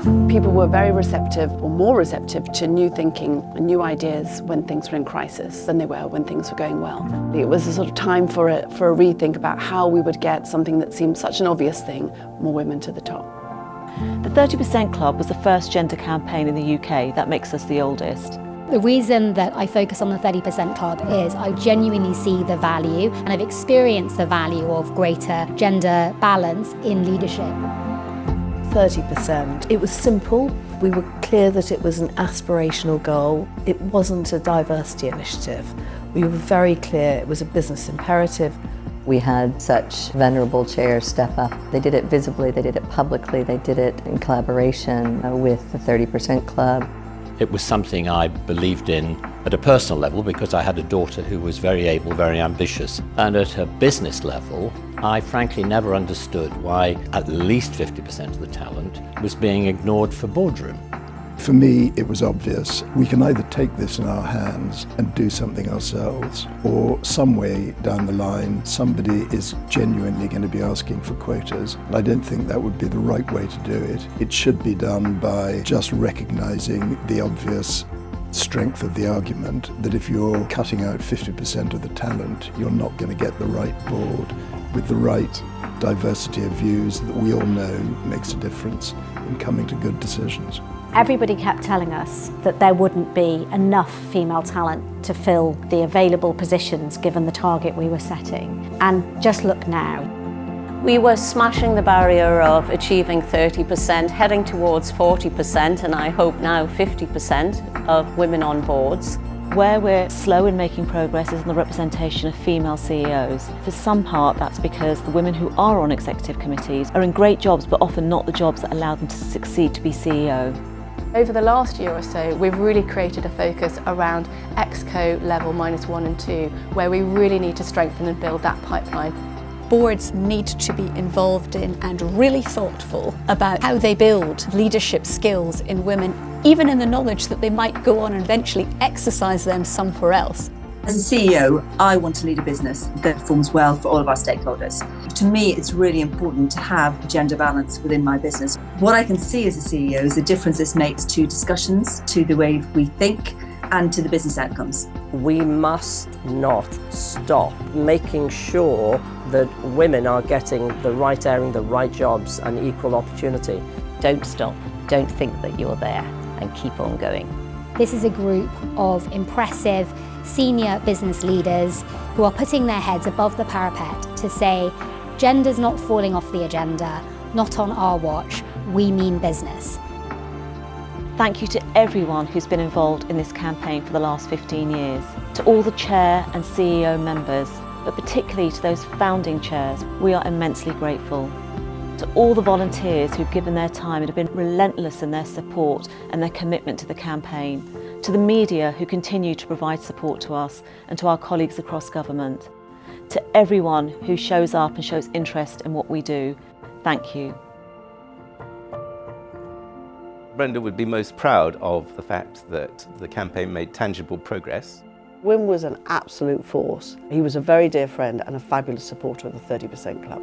People were very receptive, or more receptive, to new thinking and new ideas when things were in crisis than they were when things were going well. It was a sort of time for a rethink about how we would get something that seemed such an obvious thing, more women to the top. The 30% Club was the first gender campaign in the UK. That makes us the oldest. The reason that I focus on the 30% Club is I genuinely see the value, and I've experienced the value of greater gender balance in leadership. 30%. It was simple. We were clear that it was an aspirational goal. It wasn't a diversity initiative. We were very clear it was a business imperative. We had such venerable chairs step up. They did it visibly, they did it publicly, they did it in collaboration with the 30% Club. It was something I believed in at a personal level because I had a daughter who was very able, very ambitious. And at a business level, I frankly never understood why at least 50% of the talent was being ignored for boardroom. For me, it was obvious. We can either take this in our hands and do something ourselves, or some way down the line, somebody is genuinely going to be asking for quotas. And I don't think that would be the right way to do it. It should be done by just recognising the obvious strength of the argument that if you're cutting out 50% of the talent, you're not going to get the right board with the right diversity of views that we all know makes a difference in coming to good decisions. Everybody kept telling us that there wouldn't be enough female talent to fill the available positions given the target we were setting. And just look now. We were smashing the barrier of achieving 30%, heading towards 40%, and I hope now 50% of women on boards. Where we're slow in making progress is in the representation of female CEOs. For some part, that's because the women who are on executive committees are in great jobs, but often not the jobs that allow them to succeed to be CEO. Over the last year or so, we've really created a focus around Exco level -1 and 2, where we really need to strengthen and build that pipeline. Boards need to be involved in and really thoughtful about how they build leadership skills in women, even in the knowledge that they might go on and eventually exercise them somewhere else. As a CEO, I want to lead a business that performs well for all of our stakeholders. To me, it's really important to have gender balance within my business. What I can see as a CEO is the difference this makes to discussions, to the way we think, and to the business outcomes. We must not stop making sure that women are getting the right airing, the right jobs and equal opportunity. Don't stop, don't think that you're there, and keep on going. This is a group of impressive senior business leaders who are putting their heads above the parapet to say, gender's not falling off the agenda, not on our watch, we mean business. Thank you to everyone who's been involved in this campaign for the last 15 years. To all the chair and CEO members, but particularly to those founding chairs, we are immensely grateful. To all the volunteers who've given their time and have been relentless in their support and their commitment to the campaign. To the media who continue to provide support to us, and to our colleagues across government. To everyone who shows up and shows interest in what we do, thank you. Brenda would be most proud of the fact that the campaign made tangible progress. Wim was an absolute force. He was a very dear friend and a fabulous supporter of the 30% Club.